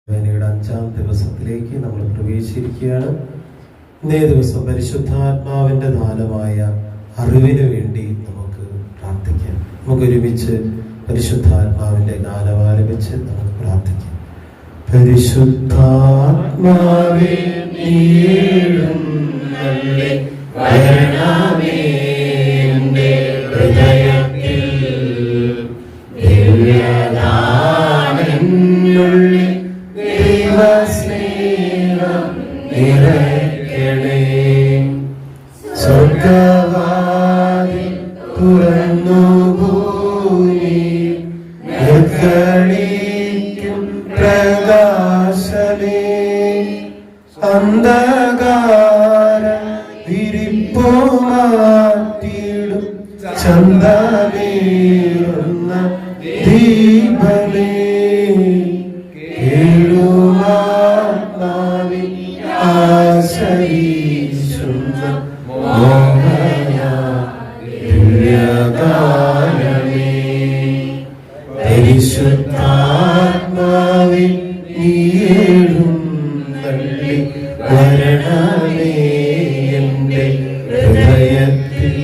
വേനയുടെ 5-ാം ദിവസത്തിലേക്ക് നമ്മൾ പ്രവേശിച്ചിരിക്കുകയാണ്. ഇന്നേ ദിവസം പരിശുദ്ധാത്മാവിന്റെ ദാനമായ അറിവിന് വേണ്ടി നമുക്ക് പ്രാർത്ഥിക്കാം. നമുക്ക് ഒരുമിച്ച് പരിശുദ്ധാത്മാവിന്റെ ഗാനം ആലപിച്ച് നമുക്ക് പ്രാർത്ഥിക്കാം. പരിശുദ്ധാത്മാവേ നീയെഴുന്നള്ളി വരണമേ എൻ്റെ ഹൃദയത്തിൽ, ദിവ്യദാനങ്ങളുള്ളിൽ ദൈവസ്നേഹം നിറയ്ക്കണേ. സ്വർഗ്ഗവാതിൽ തുറന്നു ഭൂമി നിർഗളിക്കും പ്രകാശമേ, അന്ധകാര വിരിപ്പു മാറ്റിടും ചന്തമേറുന്ന ദീപമേ, കേളുമാത്മാവിൽ ആശ്രയിക്കുന്ന മോഹന ദിവ്യഗാനമേ. പരിശുദ്ധാത്മാവിൽ നീയെഴുന്നള്ളി വരണമേ എൻ്റെ ഹൃദയത്തിൽ,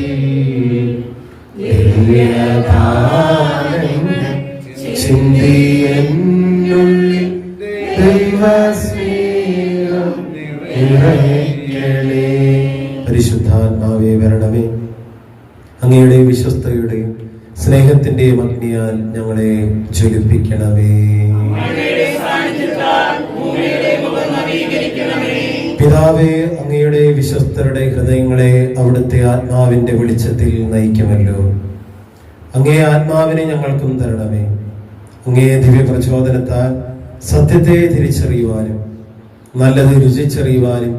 ദിവ്യദാനങ്ങൾ ചിന്തിയെന്നുള്ളിൽ ദൈവസ്നേഹം നിറയ്ക്കണേ. പരിശുദ്ധാത്മാവേ വരണമേ, അങ്ങയുടെ വിശ്വസ്തയുടെയും സ്നേഹത്തിന്റെയും അഗ്നിയാൽ ഞങ്ങളെ ജ്വലിപ്പിക്കണമേ. പിതാവേ, അങ്ങയുടെ വിശ്വസ്തരുടെ ഹൃദയങ്ങളെ അവിടുത്തെ ആത്മാവിന്റെ വെളിച്ചത്തിൽ നയിക്കുമല്ലോ. അങ്ങേ ആത്മാവിനെ ഞങ്ങൾക്കും തരണമേ. അങ്ങേ ദിവ്യ പ്രചോദനത്താൽ സത്യത്തെ തിരിച്ചറിയുവാനും നല്ലത് രുചിച്ചറിയുവാനും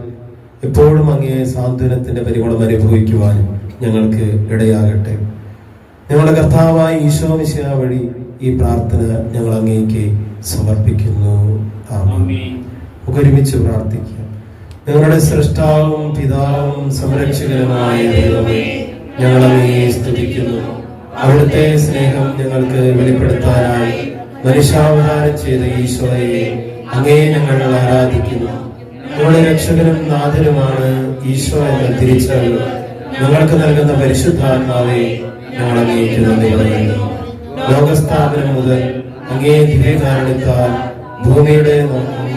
എപ്പോഴും അങ്ങേ സാന്ത്വനത്തിന്റെ പരിഗണം അനുഭവിക്കുവാനും ഞങ്ങൾക്ക് ഇടയാകട്ടെ. ഞങ്ങളുടെ കർത്താവായ ഈശോ മിശിഹാ വഴി ഈ പ്രാർത്ഥന ഞങ്ങൾ അങ്ങേക്ക് സമർപ്പിക്കുന്നു. ആമേൻ. നമുക്ക് ഒരുമിച്ച് പ്രാർത്ഥിക്കാം. ഞങ്ങളുടെ സൃഷ്ടാവും പിതാവും സംരക്ഷകനുമായ ദൈവമേ, ഞങ്ങൾ അങ്ങയെ സ്തുതിക്കുന്നു. അവിടുത്തെ സ്നേഹം ഞങ്ങൾക്ക് വെളിപ്പെടുത്താനായി മനുഷ്യാവതാരം ചെയ്ത ഈശോയെ അങ്ങയെ ഞങ്ങൾ ആരാധിക്കുന്നു. ഞങ്ങളുടെ രക്ഷകനും നാഥനുമാണ് ഈശോ എന്ന തിരിച്ചറിവ് ഞങ്ങൾക്ക് നൽകുന്ന പരിശുദ്ധാത്മാവെ ഞങ്ങൾ അങ്ങേക്ക് നന്ദി പറയുന്നു. ലോകസ്ഥാപനം മുതൽ അങ്ങേ ദിവ്യകാരുണ്യത്താൽ ഭൂമിയുടെ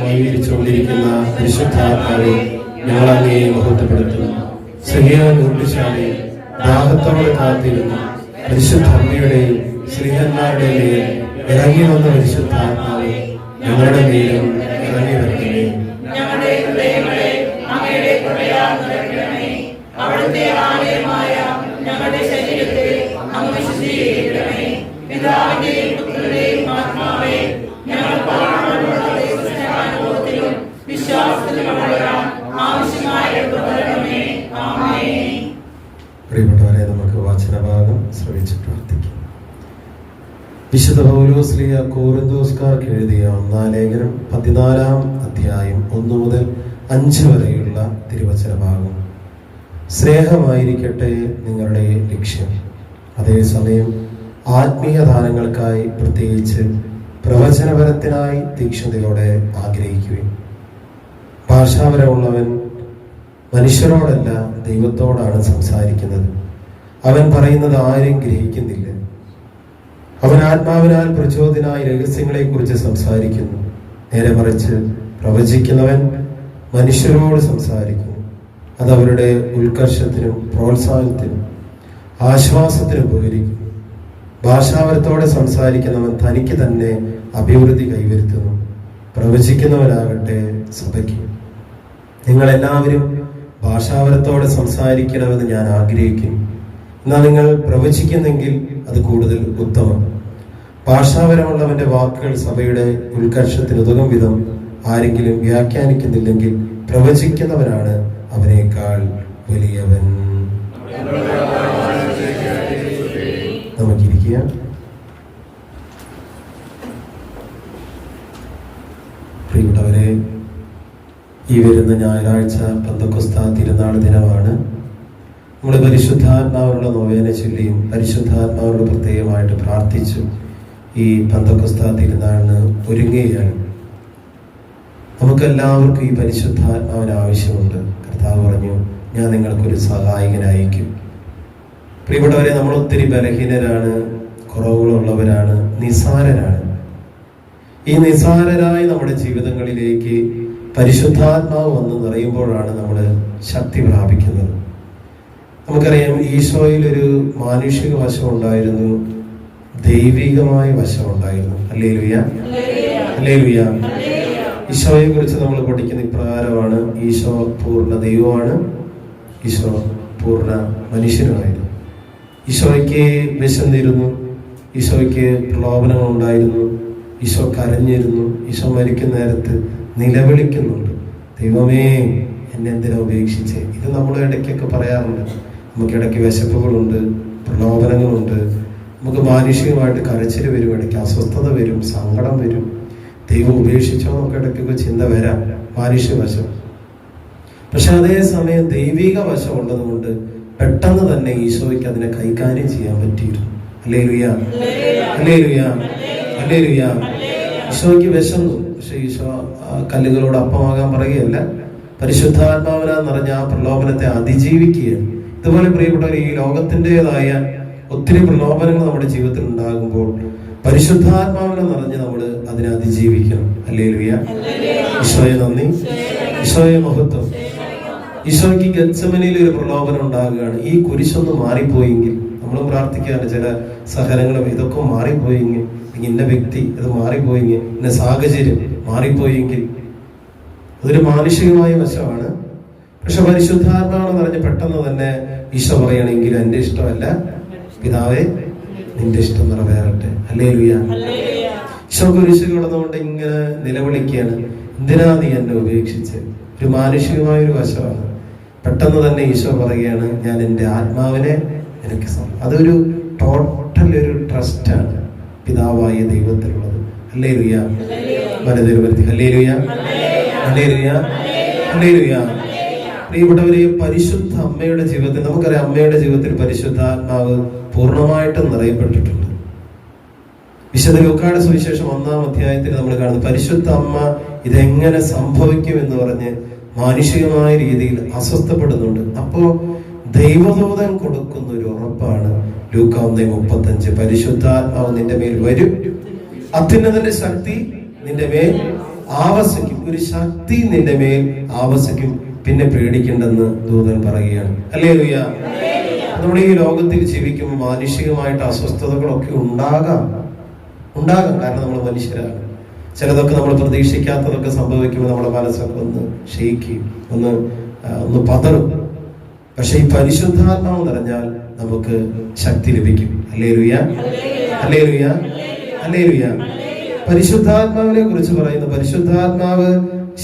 വൈവിരിച്ചുകൊണ്ടിരിക്കുന്ന പരിശുദ്ധാത്മാവെ ഞങ്ങൾ അങ്ങയെ മഹത്വപ്പെടുത്തുന്നു. സഹ്യശാലയിൽ ദാഹത്തോടെ കാത്തിരുന്ന പരിശുദ്ധ അമ്മയുടെയും ശ്രീഹന്മാരുടെയും മേൽ ഇറങ്ങി വന്ന പരിശുദ്ധാത്മാവെ ഞങ്ങളുടെ മേലും ഇറങ്ങി വരണമേ. അവിടുത്തെ ആലയമായ ഞങ്ങളുടെ ശരീരത്തെ അങ്ങ് ശുദ്ധീകരിക്കണമേ. പിതാവിന്റെയും പുത്രന്റെയും ആത്മാവേ, ഞങ്ങൾ അനുഭവത്തിലും വിശ്വാസത്തിലും വളരാൻ ആവശ്യമായ തരണമേ. ആമേൻ. പ്രിയപ്പെട്ടവരെ, നമുക്ക് വചനഭാഗം ശ്രവിച്ച് പ്രാർത്ഥിക്കാം. വിശുദ്ധ പൗലോസ്ലീഹ കൊരിന്തോസ്കാർക്ക് എഴുതിയ 1-ാം ലേഖനം 14-ാം അധ്യായം 1 മുതൽ 5 വരെയുള്ള തിരുവചന ഭാഗം. സ്നേഹമായിരിക്കട്ടെ നിങ്ങളുടെ ലക്ഷ്യം. അതേസമയം ആത്മീയ ദാനങ്ങൾക്കായി, പ്രത്യേകിച്ച് പ്രവചനപരത്തിനായി തീക്ഷ്ണതയോടെ ആഗ്രഹിക്കുകയും. ഭാഷാപരമുള്ളവൻ മനുഷ്യരോടല്ല ദൈവത്തോടാണ് സംസാരിക്കുന്നത്. അവൻ പറയുന്നത് ആരും ഗ്രഹിക്കുന്നില്ല. അവൻ ആത്മാവിനാൽ പ്രചോദനായി രഹസ്യങ്ങളെ കുറിച്ച് സംസാരിക്കുന്നു. നേരെ മറിച്ച് പ്രവചിക്കുന്നവൻ മനുഷ്യരോട് സംസാരിക്കുന്നു. അതവരുടെ ഉത്കർഷത്തിനും പ്രോത്സാഹനത്തിനും ആശ്വാസത്തിനും ഉപകരിക്കും. ഭാഷാപരത്തോടെ സംസാരിക്കുന്നവൻ തനിക്ക് തന്നെ അഭിവൃദ്ധി കൈവരുത്തുന്നു. പ്രവചിക്കുന്നവനാകട്ടെ സഭയ്ക്ക്. നിങ്ങളെല്ലാവരും ഭാഷാപരത്തോടെ സംസാരിക്കണമെന്ന് ഞാൻ ആഗ്രഹിക്കുന്നു. എന്നാൽ നിങ്ങൾ പ്രവചിക്കുന്നെങ്കിൽ അത് കൂടുതൽ ഉത്തമം. ഭാഷാപരമുള്ളവന്റെ വാക്കുകൾ സഭയുടെ ഉത്കർഷത്തിന് ഉതകും വിധം ആരെങ്കിലും വ്യാഖ്യാനിക്കുന്നില്ലെങ്കിൽ പ്രവചിക്കുന്നവനാണ് അവനേക്കാൾ വലിയവൻ. നമുക്കിരിക്കുക. പ്രിയപ്പെട്ടവരെ, ഈ വരുന്ന ഞായറാഴ്ച പെന്തക്കോസ്താ തിരുനാൾ ദിനമാണ്. നമ്മുടെ പരിശുദ്ധാത്മാവിനുള്ള നൊവേന ചൊല്ലിയും പരിശുദ്ധാത്മാവിനോട് പ്രത്യേകമായിട്ട് പ്രാർത്ഥിച്ചും ഈ പെന്തക്കോസ്താ തിരുനാളിന് ഒരുങ്ങുകയാണ്. നമുക്കെല്ലാവർക്കും ഈ പരിശുദ്ധാത്മാവിന് ആവശ്യമുണ്ട്. കർത്താവ് പറഞ്ഞു, ഞാൻ നിങ്ങൾക്കൊരു സഹായകനായിരിക്കും. പ്രിയപ്പെട്ടവരെ, നമ്മൾ ഒത്തിരി ബലഹീനരാണ്, കുറവുകളുള്ളവരാണ്, നിസ്സാരരാണ്. ഈ നിസ്സാരരായ നമ്മുടെ ജീവിതങ്ങളിലേക്ക് പരിശുദ്ധാത്മാവ് വന്ന് നിറയുമ്പോഴാണ് നമ്മൾ ശക്തി പ്രാപിക്കുന്നത്. നമുക്കറിയാം, ഈശോയിൽ ഒരു മാനുഷിക വശം ഉണ്ടായിരുന്നു, ദൈവികമായ വശം ഉണ്ടായിരുന്നു. Hallelujah, hallelujah. ഈശോയെ കുറിച്ച് നമ്മൾ പഠിക്കുന്ന ഇപ്രകാരമാണ്: ഈശോ പൂർണ്ണ ദൈവമാണ്, ഈശോ പൂർണ്ണ മനുഷ്യനുമായിരുന്നു. ഈശോയ്ക്ക് വിശന്നിരുന്നു, ഈശോയ്ക്ക് പ്രലോഭനങ്ങൾ ഉണ്ടായിരുന്നു, ഈശോ കരഞ്ഞിരുന്നു, ഈശോ മരിക്കുന്ന നേരത്ത് നിലവിളിക്കുന്നുണ്ട്, ദൈവമേ എന്നെ എന്തിനാ ഉപേക്ഷിച്ച്. ഇത് നമ്മൾ ഇടയ്ക്കൊക്കെ പറയാറുണ്ട്. നമുക്കിടയ്ക്ക് വിശപ്പുകളുണ്ട്, പ്രലോഭനങ്ങളുണ്ട്, നമുക്ക് മാനുഷികമായിട്ട് കരച്ചിൽ വരും, ഇടയ്ക്ക് അസ്വസ്ഥത വരും, സങ്കടം വരും. ദൈവം ഉപേക്ഷിച്ചോ എന്നൊക്കെ ഇടയ്ക്കൊക്കെ ചിന്ത വരാം, മാനുഷിക വശം. പക്ഷെ അതേസമയം ദൈവിക വശം ഉള്ളതുകൊണ്ട് പെട്ടെന്ന് തന്നെ ഈശോയ്ക്ക് അതിനെ കൈകാര്യം ചെയ്യാൻ പറ്റിയിരുന്നു. Hallelujah, hallelujah, hallelujah. ഈശോയ്ക്ക് വിശന്നു, പക്ഷെ ഈശോ കല്ലുകളോട് അപ്പമാകാൻ പറയുകയല്ല, പരിശുദ്ധാത്മാവിനാൽ നിറഞ്ഞ ആ പ്രലോഭനത്തെ അതിജീവിക്കുകയാണ്. ഇതുപോലെ പ്രിയപ്പെട്ടവർ, ഈ ലോകത്തിൻ്റെതായ ഒത്തിരി പ്രലോഭനങ്ങൾ നമ്മുടെ ജീവിതത്തിൽ ഉണ്ടാകുമ്പോൾ പരിശുദ്ധാത്മാവിനെ നിറഞ്ഞ് നമ്മൾ അതിനെ അതിജീവിക്കണം. ഹല്ലേലൂയ, ഈശോയെ നന്ദി, ഈശോയെ മഹത്വം. ഈശോയ്ക്ക് ഗെത്സമനിയിൽ ഒരു പ്രലോഭനം ഉണ്ടാകുകയാണ്. ഈ കുരിശൊന്ന് മാറിപ്പോയെങ്കിൽ, നമ്മളും പ്രാർത്ഥിക്കാറുണ്ട്, ചില സഹനങ്ങളും ഇതൊക്കെ മാറിപ്പോയെങ്കിൽ, ഇന്ന വ്യക്തി ഇത് മാറിപ്പോയെങ്കിൽ, ഇന്ന സാഹചര്യം മാറിപ്പോയെങ്കിൽ, അതൊരു മാനുഷികമായ വശമാണ്. പക്ഷെ പരിശുദ്ധാത്മാവ് നിറഞ്ഞ് പെട്ടെന്ന് തന്നെ ഈശോ പറയുകയാണെങ്കിൽ, എൻ്റെ ഇഷ്ടമല്ല പിതാവേ, നിന്റെ ഇഷ്ടം നിറവേറട്ടെ. ഹല്ലേലൂയ. ഈശോ കുരിശിൽ കിടന്നുകൊണ്ട് ഇങ്ങനെ നിലവിളിക്കുകയാണ്, എന്തിനാ നീ എന്നെ ഉപേക്ഷിച്ച്. ഒരു മാനുഷികമായ ഒരു വശമാണ്. പെട്ടെന്ന് തന്നെ ഈശോ പറയുകയാണ്, ഞാൻ എൻ്റെ ആത്മാവിനെ എനിക്ക് അതൊരു ടോട്ടൽ ഒരു ട്രസ്റ്റാണ് പിതാവായ ദൈവത്തിലുള്ളത്. ഹല്ലേലൂയ, വലതുവരുത്തി. Hallelujah, hallelujah, hallelujah. പ്രിയപ്പെട്ടവരെ, പരിശുദ്ധ അമ്മയുടെ ജീവിതത്തിൽ നമുക്കറിയാം, അമ്മയുടെ ജീവിതത്തിൽ പരിശുദ്ധാത്മാവ് പൂർണ്ണമായിട്ടും നിറയപ്പെട്ടിട്ടുണ്ട്. വിശുദ്ധ ലൂക്കായുടെ സുവിശേഷം 1-ാം അധ്യായത്തിൽ നമ്മൾ കാണുന്നത്, പരിശുദ്ധ അമ്മ ഇതെങ്ങനെ സംഭവിക്കും എന്ന് പറഞ്ഞ് മാനുഷികമായ രീതിയിൽ അസ്വസ്ഥപ്പെടുന്നുണ്ട്. അപ്പോ ദൈവദൂതൻ കൊടുക്കുന്ന ഒരു ഉറപ്പാണ് ലൂക്കാ 1:35, പരിശുദ്ധാത്മാവ് നിന്റെ മേൽ വരും, അത്യുന്നതന്റെ ശക്തി നിന്റെ മേൽ ആവസിക്കും. ഒരു ശക്തി നിന്റെ മേൽ ആവസിക്കും, പിന്നെ പേടിക്കേണ്ടെന്ന് ദൂതൻ പറയുകയാണ്. ഹല്ലേലൂയ. നമ്മൾ ഈ ലോകത്തിൽ ജീവിക്കുമ്പോൾ മാനുഷികമായിട്ട് അസ്വസ്ഥതകളൊക്കെ ഉണ്ടാകാം, കാരണം നമ്മൾ മനുഷ്യരാണ്. ചിലതൊക്കെ നമ്മൾ പ്രതീക്ഷിക്കാത്തതൊക്കെ സംഭവിക്കുമ്പോൾ നമ്മുടെ മനസ്സൊക്കെ ഒന്ന് ക്ഷയിക്കും, ഒന്ന് പതറും. പക്ഷെ ഈ പരിശുദ്ധാത്മാവ് നിറഞ്ഞാൽ നമുക്ക് ശക്തി ലഭിക്കും. Hallelujah, hallelujah, hallelujah. പരിശുദ്ധാത്മാവിനെ കുറിച്ച് പറയുന്ന, പരിശുദ്ധാത്മാവ്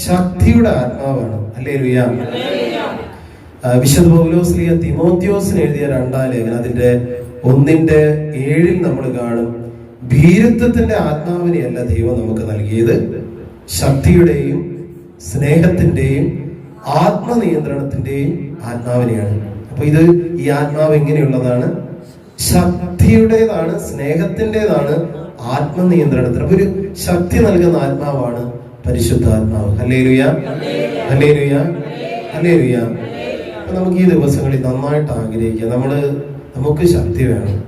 ശക്തിയുടെ ആത്മാവാണ്. ഹല്ലേലൂയ. വിശുദ്ധ പൗലോസ് തിമോത്തിയോസിന് എഴുതിയ 2-ാം ലേഖനം അതിന്റെ 1:7 നമ്മൾ കാണും, ഭീരുത്വത്തിന്റെ ആത്മാവിനെയല്ല ദൈവം നമുക്ക് നൽകിയത്, ശക്തിയുടെയും സ്നേഹത്തിന്റെയും ആത്മനിയന്ത്രണത്തിന്റെയും ആത്മാവിനെയാണ്. അപ്പൊ ഈ ആത്മാവ് എങ്ങനെയുള്ളതാണ്? ശക്തിയുടേതാണ്, സ്നേഹത്തിൻ്റെതാണ്, ആത്മനിയന്ത്രണത്തിന്. അപ്പൊ ഒരു ശക്തി നൽകുന്ന ആത്മാവാണ് പരിശുദ്ധാത്മാവ്. Hallelujah, hallelujah, hallelujah. അപ്പൊ നമുക്ക് ഈ ദിവസങ്ങളിൽ നന്നായിട്ട് ആഗ്രഹിക്കാം, നമുക്ക് ശക്തി വേണം,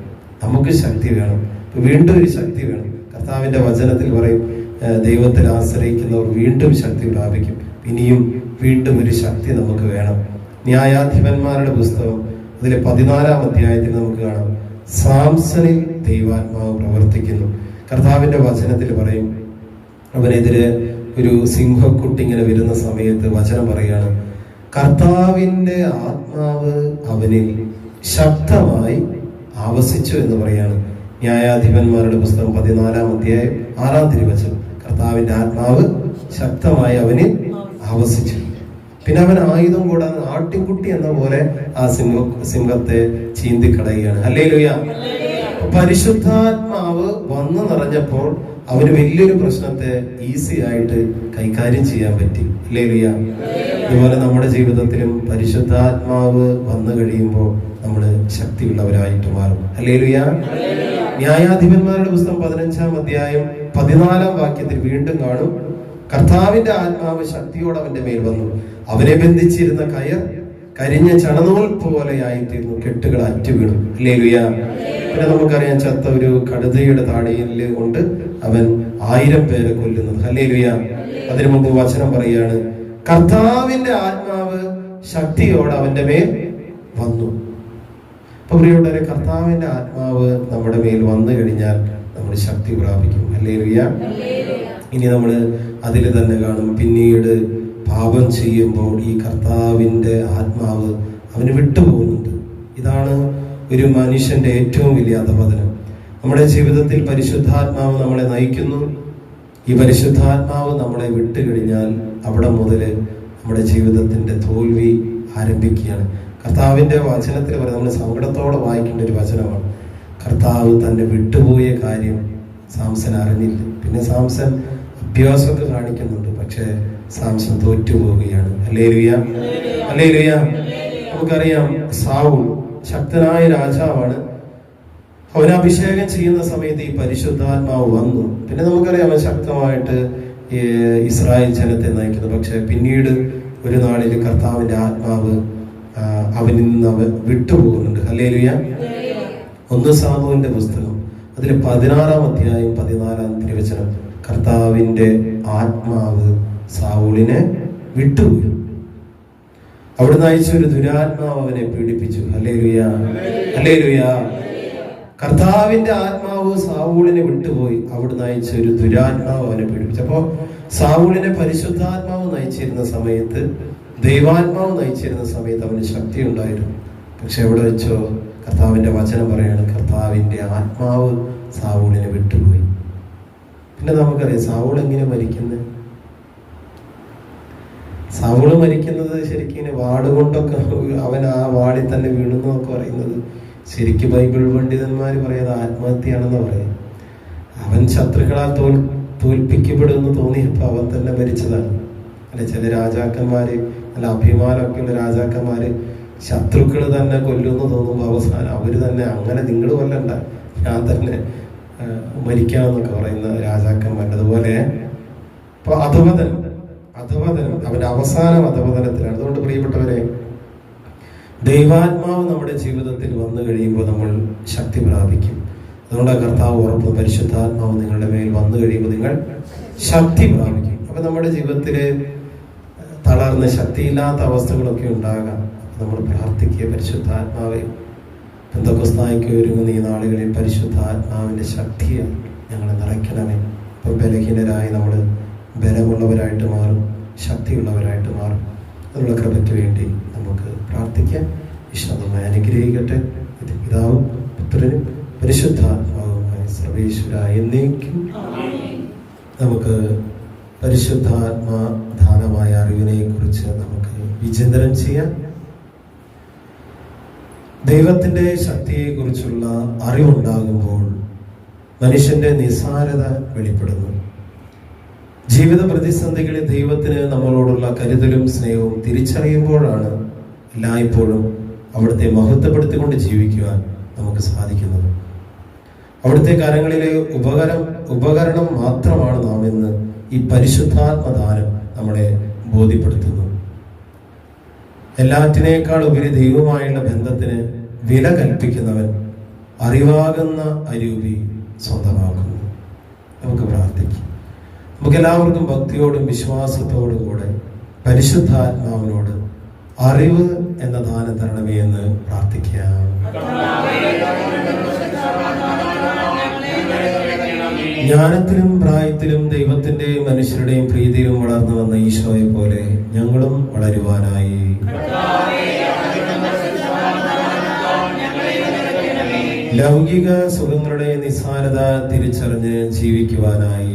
നമുക്ക് ശക്തി വേണം, വീണ്ടും ഒരു ശക്തി വേണം. കർത്താവിന്റെ വചനത്തിൽ പറയും, ദൈവത്തിൽ ആശ്രയിക്കുന്നവർ വീണ്ടും ശക്തി പ്രാപിക്കും. ഇനിയും വീണ്ടും ഒരു ശക്തി നമുക്ക് വേണം. ന്യായാധിപന്മാരുടെ പുസ്തകം അതിലെ 14-ാം അധ്യായത്തിൽ നമുക്ക് കാണാം, സാംസണിൽ ദൈവാത്മാവ് പ്രവർത്തിക്കുന്നു. കർത്താവിന്റെ വചനത്തിൽ പറയും, അവനെതിരെ ഒരു സിംഹക്കുട്ടി ഇങ്ങനെ വരുന്ന സമയത്ത് വചനം പറയാണ്, കർത്താവിന്റെ ആത്മാവ് അവനിൽ ശക്തമായി ആവസിച്ചു എന്ന് പറയാണ്. ന്യായാധിപന്മാരുടെ പുസ്തകം 14-ാം അധ്യായം 6-ാം തിരുവചനം, കർത്താവിന്റെ ആത്മാവ് ശക്തമായി അവനിൽ ആവസിച്ചു. പിന്നെ അവൻ ആയുധം കൂടാതെ ആട്ടിൻകുട്ടി എന്ന പോലെ ആ സിംഹത്തെ ചീന്തിക്കളയുകയാണ്. ഹല്ലേലൂയ. പരിശുദ്ധാത്മാവ് വന്നു നിറഞ്ഞപ്പോൾ അവന് വലിയൊരു പ്രശ്നത്തെ ഈസി ആയിട്ട് കൈകാര്യം ചെയ്യാൻ പറ്റി. ഹല്ലേലൂയ. ഇതുപോലെ നമ്മുടെ ജീവിതത്തിലും പരിശുദ്ധാത്മാവ് വന്നു കഴിയുമ്പോൾ നമ്മൾ ശക്തിയുള്ളവരായിട്ട് മാറും. ഹല്ലേലൂയ. ന്യായാധിപന്മാരുടെ പുസ്തകം 15-ാം അധ്യായം 14-ാം വാക്യത്തിൽ വീണ്ടും കാണും, കർത്താവിന്റെ ആത്മാവ് ശക്തിയോടെ അവന്റെ മേൽ വന്നു. അവനെ ബന്ധിച്ചിരുന്ന കയർ കരിഞ്ഞ ചണനൂൽ പോലെയായിത്തീർന്നു, കെട്ടുകൾ അറ്റു വീണു. ഹല്ലേലൂയ. പിന്നെ നമുക്കറിയാം, ചത്ത ഒരു കടുതയുടെ താടിയിൽ കൊണ്ട് അവൻ 1000 പേരെ കൊല്ലുന്നത്. ഹല്ലേലൂയ. അതിനു മുമ്പ് വചനം പറയാണ്, കർത്താവിന്റെ ആത്മാവ് ശക്തിയോടെ അവന്റെ മേൽ വന്നു. അപ്പൊ പ്രിയപ്പെട്ടവരെ, കർത്താവിന്റെ ആത്മാവ് നമ്മുടെ മേൽ വന്നു കഴിഞ്ഞാൽ നമ്മൾ ശക്തി പ്രാപിക്കും. ഹല്ലേലൂയ. ഇനി നമ്മൾ അതിൽ തന്നെ കാണും, പിന്നീട് പാപം ചെയ്യുമ്പോൾ ഈ കർത്താവിന്റെ ആത്മാവ് അവന് വിട്ടുപോകുന്നുണ്ട്. ഇതാണ് ഒരു മനുഷ്യന്റെ ഏറ്റവും വലിയ അധപതനം. നമ്മുടെ ജീവിതത്തിൽ പരിശുദ്ധാത്മാവ് നമ്മളെ നയിക്കുന്നു. ഈ പരിശുദ്ധാത്മാവ് നമ്മളെ വിട്ടുകഴിഞ്ഞാൽ അവിടെ മുതൽ നമ്മുടെ ജീവിതത്തിന്റെ തോൽവി ആരംഭിക്കുകയാണ്. കർത്താവിന്റെ വചനത്തിൽ പറയുന്നത്, നമ്മൾ സങ്കടത്തോടെ വായിക്കേണ്ട ഒരു വചനമാണ്. കർത്താവ് തന്നെ വിട്ടുപോയ കാര്യം സാംസൺ അറിഞ്ഞില്ല. പിന്നെ സാംസൺ അഭ്യാസമൊക്കെ കാണിക്കുന്നുണ്ട്, പക്ഷെ സാംസൺ തോറ്റുപോവുകയാണ്. Hallelujah, hallelujah. നമുക്കറിയാം, സാവൂൾ ശക്തനായ രാജാവാണ്. അവൻ അഭിഷേകം ചെയ്യുന്ന സമയത്ത് ഈ പരിശുദ്ധാത്മാവ് വന്നു. പിന്നെ നമുക്കറിയാം, അവൻ ശക്തമായിട്ട് ഇസ്രായേൽ ജനത്തെ നയിക്കുന്നു. പക്ഷെ പിന്നീട് ഒരു നാളിൽ കർത്താവിന്റെ ആത്മാവ് അവനിൽ നിന്ന് അവൻ വിട്ടുപോകുന്നുണ്ട്. ഹല്ലേലൂയ. 1 സാമുവേലിന്റെ പുസ്തകം അതിൽ 16-ാം അധ്യായം 14-ാം തിരുവചനം, കർത്താവിന്റെ ആത്മാവ് സാവൂളിനെ വിട്ടുപോയി. അവിടുന്ന് അയച്ച ഒരു ദുരാത്മാവ് അവനെ പീഡിപ്പിച്ചു. Hallelujah, hallelujah. കർത്താവിന്റെ ആത്മാവ് സാവൂളിനെ വിട്ടുപോയി. അവിടുന്ന് അയച്ച ഒരു ദുരാത്മാവ് അവനെ പീഡിപ്പിച്ചു. അപ്പോ സാവൂളിനെ പരിശുദ്ധാത്മാവ് നയിച്ചിരുന്ന സമയത്ത്, ദൈവാത്മാവ് നയിച്ചിരുന്ന സമയത്ത് അവന് ശക്തി ഉണ്ടായിരുന്നു. പക്ഷെ എവിടെ വെച്ചോ കർത്താവിന്റെ വചനം പറയാണ്, കർത്താവിന്റെ ആത്മാവ് സാവൂളിനെ വിട്ടുപോയി. പിന്നെ നമുക്കറിയാം, സാവൂൾ എങ്ങനെ മരിക്കുന്നത്? സാവൂള് മരിക്കുന്നത് ശരിക്കും വാടുകൊണ്ടൊക്കെ, അവൻ ആ വാളിൽ തന്നെ വീണെന്നൊക്കെ പറയുന്നത് ശരിക്കും ബൈബിൾ പണ്ഡിതന്മാര് പറയാതെ ആത്മഹത്യയാണെന്ന് പറയാം. അവൻ ശത്രുക്കളാൽ തോൽപ്പിക്കപ്പെടുമെന്ന് തോന്നിയപ്പോ അവൻ തന്നെ മരിച്ചതാണ്. അല്ലെ, ചില രാജാക്കന്മാര്, നല്ല അഭിമാനമൊക്കെ ഉള്ള രാജാക്കന്മാര് ശത്രുക്കള് തന്നെ കൊല്ലുമെന്ന് തോന്നുമ്പോൾ അവസാനം അവര് തന്നെ, അങ്ങനെ നിങ്ങൾ കൊല്ലണ്ട, ഞാൻ തന്നെ മരിക്കാമെന്നൊക്കെ പറയുന്ന രാജാക്കന്മാരുടെ. അതുപോലെ ഇപ്പൊ അധപതനം അവന്റെ അവസാനം അധപതനത്തിലാണ്. അതുകൊണ്ട് പ്രിയപ്പെട്ടവരെ, ദൈവാത്മാവ് നമ്മുടെ ജീവിതത്തിൽ വന്നു കഴിയുമ്പോൾ നമ്മൾ ശക്തി പ്രാപിക്കും. അതുകൊണ്ട് കർത്താവ് ഉറപ്പ്, പരിശുദ്ധാത്മാവ് നിങ്ങളുടെ മേൽ വന്നു കഴിയുമ്പോൾ നിങ്ങൾ ശക്തി പ്രാപിക്കും. അപ്പൊ നമ്മുടെ ജീവിതത്തില് തളർന്ന് ശക്തിയില്ലാത്ത അവസ്ഥകളൊക്കെ ഉണ്ടാകാം. നമ്മൾ പ്രാർത്ഥിക്കുക, പരിശുദ്ധാത്മാവെ, പെന്തക്കോസ്തായ്ക്ക് ഒരുങ്ങുന്ന ഈ നാളുകളിൽ പരിശുദ്ധാത്മാവിന്റെ ശക്തിയെ ഞങ്ങളെ നിറയ്ക്കണമേ. ഇപ്പൊ ബലഹീനരായി നമ്മൾ ബലമുള്ളവരായിട്ട് മാറും, ശക്തിയുള്ളവരായിട്ട് മാറും. അതിനുള്ള കൃപയ്ക്ക് വേണ്ടി നമുക്ക് പ്രാർത്ഥിക്കാം. ഈശോയെ അനുഗ്രഹിക്കട്ടെ. പിതാവും പുത്രനും പരിശുദ്ധാത്മാവുമായ സർവേശ്വരായ എന്നേക്കും. നമുക്ക് പരിശുദ്ധാത്മാ ദാനമായ അറിവിനെ കുറിച്ച് നമുക്ക് വിചിന്തനം ചെയ്യാം. ദൈവത്തിന്റെ ശക്തിയെ കുറിച്ചുള്ള അറിവുണ്ടാകുമ്പോൾ മനുഷ്യന്റെ നിസ്സാരത വെളിപ്പെടുന്നു. ജീവിത പ്രതിസന്ധികളിൽ ദൈവത്തിന് നമ്മളോടുള്ള കരുതലും സ്നേഹവും തിരിച്ചറിയുമ്പോഴാണ് എല്ലായ്പ്പോഴും അവിടുത്തെ മഹത്വപ്പെടുത്തിക്കൊണ്ട് ജീവിക്കുവാൻ നമുക്ക് സാധിക്കുന്നത്. അവിടുത്തെ കരങ്ങളിലെ ഉപകരണം മാത്രമാണ് നാം എന്ന് ഈ പരിശുദ്ധാത്മദാനം നമ്മളെ ബോധ്യപ്പെടുത്തുന്നു. എല്ലാറ്റിനേക്കാൾ ഉപരി ദൈവവുമായുള്ള ബന്ധത്തിന് വില കൽപ്പിക്കുന്നവൻ അറിവാകുന്ന അരൂപി സ്വന്തമാക്കുന്നു. നമുക്ക് പ്രാർത്ഥിക്കാം. നമുക്കെല്ലാവർക്കും ഭക്തിയോടും വിശ്വാസത്തോടും കൂടെ പരിശുദ്ധാത്മാവിനോട് അറിവ് എന്ന ദാനം തരണമേ എന്ന് പ്രാർത്ഥിക്കാം. ജ്ഞാനത്തിലും പ്രായത്തിലും ദൈവത്തിന്റെയും മനുഷ്യരുടെയും പ്രീതിയിലും വളർന്നു വന്ന ഈശോയെ പോലെ ഞങ്ങളും വളരുവാനായി ലൗകിക സുഖങ്ങളുടെ നിസ്സാരത തിരിച്ചറിഞ്ഞ് ജീവിക്കുവാനായി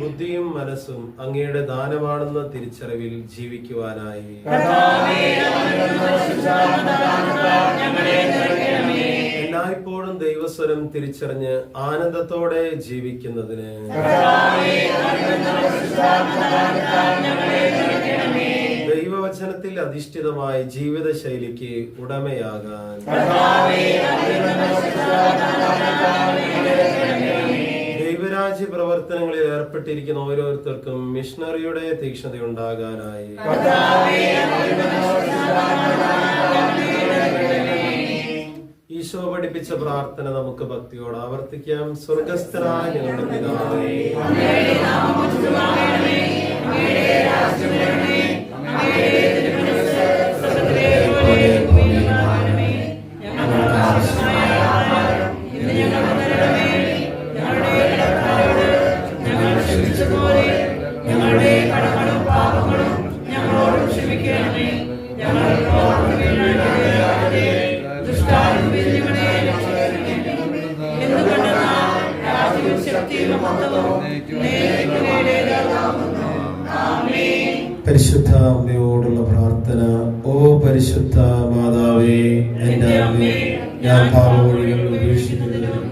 ബുദ്ധിയും മനസ്സും അങ്ങയുടെ ദാനമാണെന്ന തിരിച്ചറിവിൽ ജീവിക്കുവാനായി എല്ലായ്പ്പോഴും ദൈവസ്വരം തിരിച്ചറിഞ്ഞ് ആനന്ദത്തോടെ ജീവിക്കുന്നതിന് ദൈവവചനം ദൈവവചനത്തിൽ അധിഷ്ഠിതമായ ജീവിതശൈലിക്ക് ഉടമയാകാൻ ദൈവരാജ്യ പ്രവർത്തനങ്ങളിൽ ഏർപ്പെട്ടിരിക്കുന്ന ഓരോരുത്തർക്കും മിഷണറിയുടെ തീക്ഷ്ണതയുണ്ടാകാനായി ഈശോ പഠിപ്പിച്ച പ്രാർത്ഥന നമുക്ക് ഭക്തിയോട് ആവർത്തിക്കാം. സ്വർഗസ്ഥനായ ഞങ്ങളുടെ പിതാവേ, ഞങ്ങളുടെ കടങ്ങളും പാപങ്ങളും ഞങ്ങളോട് ക്ഷമിക്കണമേ. പരിശുദ്ധ അമ്മയോടുള്ള പ്രാർത്ഥന. ഓ പരിശുദ്ധ മാതാവേ, എന്റെ അമ്മേ, ഞാൻ പാപവഴികൾ ഉപേക്ഷിക്കുന്നതിനും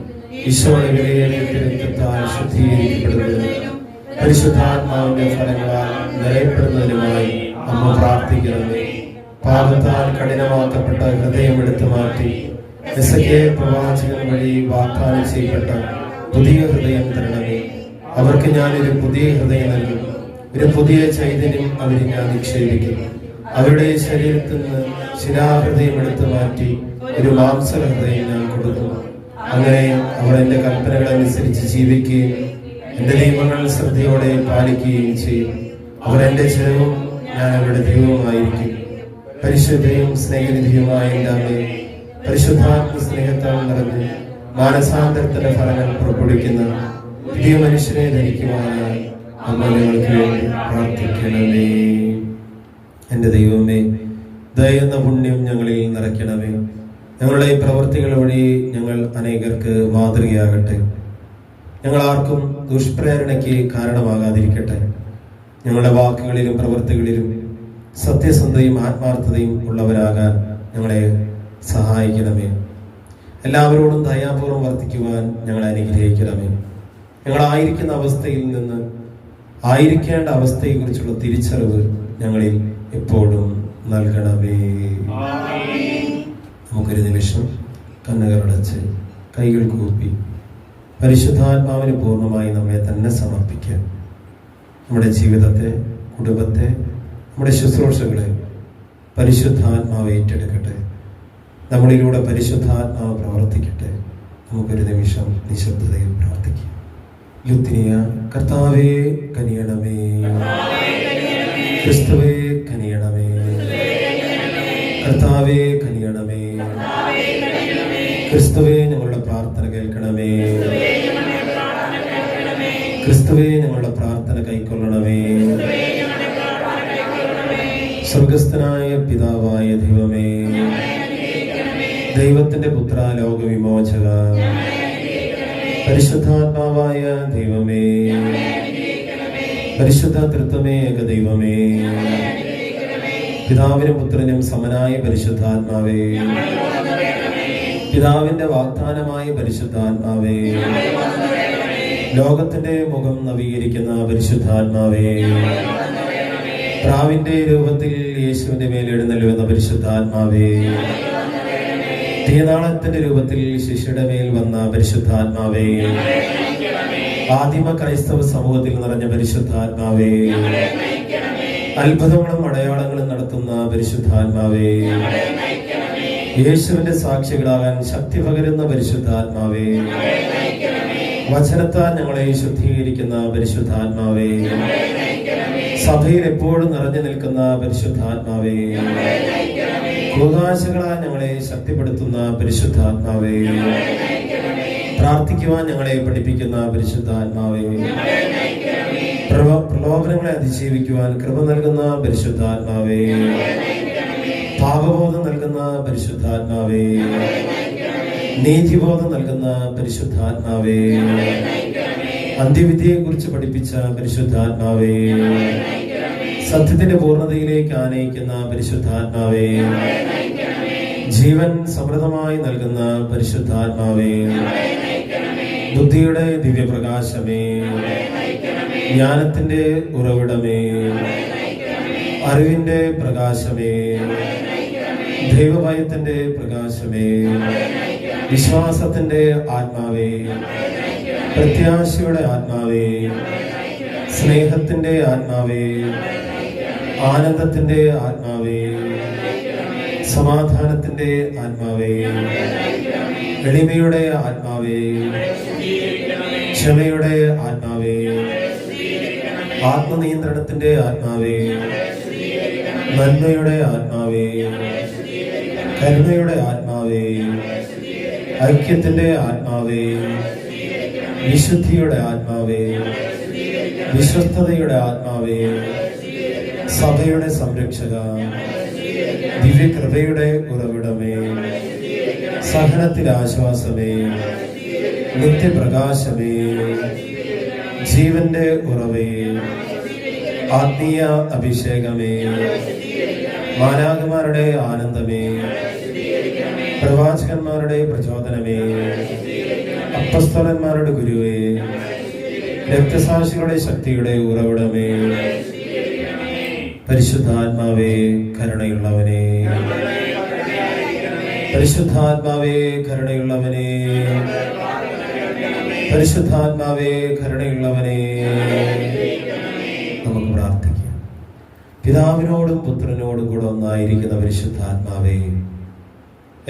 ഈശോയുടെ വിലയേറിയ രക്തത്താൽ ശുദ്ധീകരിക്കപ്പെടുന്നതിനും പരിശുദ്ധാത്മാവിന്റെ ഫലങ്ങളാൽ നിറയപ്പെടുന്നതിനുമായി അമ്മ പ്രാർത്ഥിക്കണമേ. പാപത്താൽ കഠിനമാക്കപ്പെട്ട ഹൃദയം എടുത്തു മാറ്റി എസെക്കിയേൽ പ്രവാചകൻ വഴി വാഗ്ദാനം ചെയ്യപ്പെട്ട പുതിയ ഹൃദയം തരണമേ. അവർക്ക് ഞാനൊരു പുതിയ ഹൃദയം നൽകും, ഒരു പുതിയ ചൈതന്യം അവരിൽ ഞാൻ നിക്ഷേപിക്കും. അവരുടെ ശരീരത്തിൽ നിന്ന് ശിലാഹൃദയം എടുത്തു മാറ്റി ഒരു മാംസ ഹൃദയം ഞാൻ കൊടുക്കും. അങ്ങനെ അവർ എന്റെ കൽപ്പനകൾ അനുസരിച്ച് ജീവിക്കുകയും എന്റെ നിയമങ്ങൾ ശ്രദ്ധയോടെ പാലിക്കുകയും ചെയ്യും. അവർ എന്റെ ജനവും ഞാൻ അവരുടെ ദൈവവുമായിരിക്കും. പരിശുദ്ധയും സ്നേഹനിധിയുമായ എന്റെ അമ്മേ, പരിശുദ്ധാത്മ സ്നേഹത്താൽ നിറഞ്ഞ് മാനസാന്തരത്തിന്റെ ഫലങ്ങൾ പുറപ്പെടുവിക്കുന്ന പുതിയ മനുഷ്യനെ ധരിക്കുവാനായി അമ്മ ഞങ്ങൾക്ക് വേണ്ടി പ്രാർത്ഥിക്കണമേ. എന്റെ ദൈവമേ, ദയെന്ന പുണ്യം ഞങ്ങളിൽ നിറയ്ക്കണമേ. ഞങ്ങളുടെ ഈ പ്രവൃത്തികൾ വഴി ഞങ്ങൾ അനേകർക്ക് മാതൃകയാകട്ടെ. ഞങ്ങൾ ആർക്കും ദുഷ്പ്രേരണയ്ക്ക് കാരണമാകാതിരിക്കട്ടെ. ഞങ്ങളുടെ വാക്കുകളിലും പ്രവൃത്തികളിലും സത്യസന്ധതയും ആത്മാർത്ഥതയും ഉള്ളവരാകാൻ ഞങ്ങളെ സഹായിക്കണമേ. എല്ലാവരോടും ദയാപൂർവം വർത്തിക്കുവാൻ ഞങ്ങളെ അനുഗ്രഹിക്കണമേ. ഞങ്ങളായിരിക്കുന്ന അവസ്ഥയിൽ നിന്ന് ആയിരിക്കേണ്ട അവസ്ഥയെക്കുറിച്ചുള്ള തിരിച്ചറിവ് ഞങ്ങളിൽ എപ്പോഴും നൽകണമേ. നമുക്കൊരു നിമിഷം കണ്ണുകളടച്ച് കൈകൾ കൂപ്പി പരിശുദ്ധാത്മാവിന് പൂർണ്ണമായി നമ്മെ തന്നെ സമർപ്പിക്കാം. നമ്മുടെ ജീവിതത്തെ, കുടുംബത്തെ, നമ്മുടെ ശുശ്രൂഷകളെ പരിശുദ്ധാത്മാവ് ഏറ്റെടുക്കട്ടെ. നമ്മളിലൂടെ പരിശുദ്ധാത്മാവ് പ്രവർത്തിക്കട്ടെ. നമുക്കൊരു നിമിഷം നിശബ്ദതയിൽ പ്രാർത്ഥിക്കാം. ലുത്തിനിയ. കർത്താവേ കനിയണമേ, ക്രിസ്തുവേ കനിയണമേ, കർത്താവേ കനിയണമേ, ക്രിസ്തുവേ ഞങ്ങളുടെ പ്രാർത്ഥന കേൾക്കണമേ, ക്രിസ്തുവേ ഞങ്ങളുടെ പ്രാർത്ഥന കൈക്കൊള്ളണമേ. സ്വർഗസ്ഥനായ പിതാവായ ദൈവമേ, ദൈവത്തിന്റെ പുത്ര, ലോകവിമോചക, പരിശുദ്ധാത്മാവായ ദൈവമേ, പരിശുദ്ധ തൃത്വമേ, ഏകദൈവമേ, പിതാവിനും പുത്രനും സമനായ പരിശുദ്ധാത്മാവേ, പിതാവിന്റെ വാഗ്ദാനമായ പരിശുദ്ധാത്മാവേ, ലോകത്തിന്റെ മുഖം നവീകരിക്കുന്ന പരിശുദ്ധാത്മാവേ, പ്രാവിന്റെ രൂപത്തിൽ യേശുവിന്റെ മേൽ എഴുന്നള്ളുന്ന പരിശുദ്ധാത്മാവേ, തീനാളത്തിന്റെ രൂപത്തിൽ ശിശുയുടെ മേൽ വന്ന പരിശുദ്ധാത്മാവേ, ആദിമ ക്രൈസ്തവ സമൂഹത്തിൽ നിറഞ്ഞ പരിശുദ്ധാത്മാവേ, അത്ഭുതങ്ങളും അടയാളങ്ങളും നടത്തുന്ന പരിശുദ്ധാത്മാവേ, യേശുവിന്റെ സാക്ഷികളാകാൻ ശക്തി പകരുന്ന പരിശുദ്ധാത്മാവേ, വചനത്താൽ ഞങ്ങളെ ശുദ്ധീകരിക്കുന്ന പരിശുദ്ധാത്മാവേ, സഭയിൽ എപ്പോഴും നിറഞ്ഞു നിൽക്കുന്ന പരിശുദ്ധാത്മാവേ, കൂതാശകളാൽ ഞങ്ങളെ ശക്തിപ്പെടുത്തുന്ന പരിശുദ്ധാത്മാവേ, പ്രാർത്ഥിക്കുവാൻ ഞങ്ങളെ പഠിപ്പിക്കുന്ന പരിശുദ്ധാത്മാവേ, പ്രലോഭനങ്ങളെ അതിജീവിക്കുവാൻ കൃപ നൽകുന്ന പരിശുദ്ധാത്മാവേ, പാപബോധം നൽകുന്ന പരിശുദ്ധാത്മാവേ, നീതിബോധം നൽകുന്ന പരിശുദ്ധാത്മാവേ, അന്ത്യവിധിയെ കുറിച്ച് പഠിപ്പിച്ച പരിശുദ്ധാത്മാവേ, സത്യത്തിന്റെ പൂർണ്ണതയിലേക്ക് ആനയിക്കുന്ന പരിശുദ്ധാത്മാവേ, ജീവൻ സമൃദ്ധമായി നൽകുന്ന പരിശുദ്ധാത്മാവേ, ബുദ്ധിയുടെ ദിവ്യപ്രകാശമേ, ജ്ഞാനത്തിന്റെ ഉറവിടമേ, അറിവിന്റെ പ്രകാശമേ, ദൈവഭയത്തിന്റെ പ്രകാശമേ, വിശ്വാസത്തിന്റെ ആത്മാവേ, പ്രത്യാശയുടെ ആത്മാവേ, സ്നേഹത്തിന്റെ ആത്മാവേ, ആനന്ദത്തിന്റെ ആത്മാവേ, സമാധാനത്തിന്റെ ആത്മാവേ, എളിമയുടെ ആത്മാവേ, ക്ഷമയുടെ ആത്മാവേ, ആത്മനിയന്ത്രണത്തിന്റെ ആത്മാവേ, നന്മയുടെ ആത്മാവേ, കരുണയുടെ ആത്മാവേ, ഐക്യത്തിന്റെ ആത്മാവേ, വിശുദ്ധിയുടെ ആത്മാവേ, വിശ്വസ്തതയുടെ ആത്മാവേ, സഭയുടെ സംരക്ഷക, ദിവ്യകൃപയുടെ ഉറവിടമേ, സഹനത്തിന്റെ ആശ്വാസമേ, നിത്യപ്രകാശമേ, ജീവന്റെ ഉറവേ, ആത്മീയ അഭിഷേകമേ, മാലാഖമാരുടെ ആനന്ദമേ, പ്രവാചകന്മാരുടെ പ്രചോദനമേ, അപ്പസ്തലന്മാരുടെ ഗുരുവേ, രക്തസാക്ഷികളുടെ ശക്തിയുടെ ഉറവിടമേ, പരിശുദ്ധാത്മാവേ കരുണയുള്ളവനേ, പരിശുദ്ധാത്മാവേ കരുണയുള്ളവനേ, പരിശുദ്ധാത്മാവേ കരുണയുള്ളവനേ. നമുക്ക് പ്രാർത്ഥിക്കാം. പിതാവിനോടും പുത്രനോടും കൂടെ ഒന്നായിരിക്കുന്ന പരിശുദ്ധാത്മാവേ,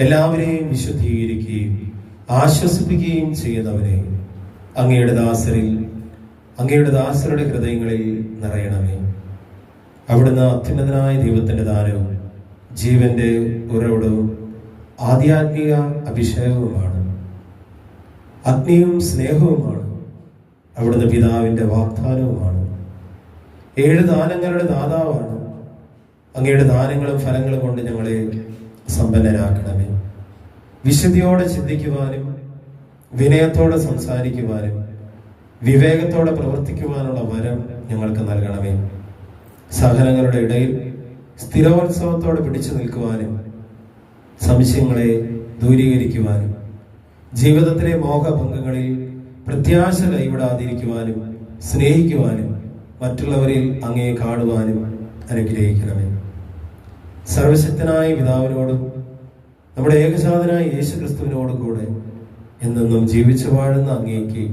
എല്ലാവരെയും വിശുദ്ധീകരിക്കുകയും ആശ്വസിപ്പിക്കുകയും ചെയ്യുന്നവനെ, അങ്ങയുടെ ദാസരുടെ ഹൃദയങ്ങളിൽ നിറയണമേ. അവിടുന്ന് അത്യുന്നതനായ ദൈവത്തിന്റെ ദാനവും ജീവന്റെ ഉറവിടവും ആധ്യാത്മിക അഭിഷേകവുമാണ്, അഗ്നിയും സ്നേഹവുമാണ്. അവിടുന്ന് പിതാവിന്റെ വാഗ്ദാനവുമാണ്. 7 ദാനങ്ങളുടെ ദാതാവാണ്. അങ്ങയുടെ ദാനങ്ങളും ഫലങ്ങളും കൊണ്ട് ഞങ്ങളെ സമ്പന്നരാക്കണമേ. വിശുദ്ധിയോടെ ചിന്തിക്കുവാനും വിനയത്തോടെ സംസാരിക്കുവാനും വിവേകത്തോടെ പ്രവർത്തിക്കുവാനുള്ള വരം ഞങ്ങൾക്ക് നൽകണമേ. സഹനങ്ങളുടെ ഇടയിൽ സ്ഥിരോത്സവത്തോടെ പിടിച്ചു നിൽക്കുവാനും സംശയങ്ങളെ ദൂരീകരിക്കുവാനും ജീവിതത്തിലെ മോഹഭംഗങ്ങളിൽ പ്രത്യാശ കൈവിടാതിരിക്കുവാനും സ്നേഹിക്കുവാനും മറ്റുള്ളവരിൽ അങ്ങയെ കാണുവാനും അനുഗ്രഹിക്കണമേ. സർവശക്തനായ പിതാവിനോടും നമ്മുടെ ഏകജാതനായ യേശുക്രിസ്തുവിനോടും കൂടെ എന്നെന്നും ജീവിച്ചു വാഴുന്ന അങ്ങേക്ക്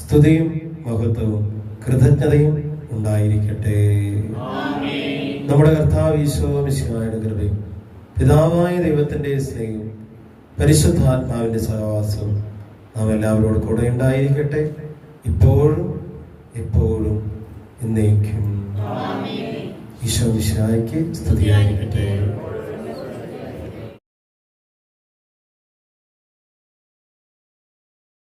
സ്തുതിയും മഹത്വവും കൃതജ്ഞതയും ഉണ്ടായിരിക്കട്ടെ. നമ്മുടെ കർത്താവ് ഈശോ മിശിഹായുടെ കൃപയും പിതാവായ ദൈവത്തിന്റെ സ്നേഹവും പരിശുദ്ധാത്മാവിന്റെ സഹവാസവും നാം എല്ലാവരോടും കൂടെ ഉണ്ടായിരിക്കട്ടെ, ഇപ്പോഴും എപ്പോഴും എന്നേക്കും. ഈശോ മിശിഹായ്ക്ക് സ്തുതിയായിരിക്കട്ടെ.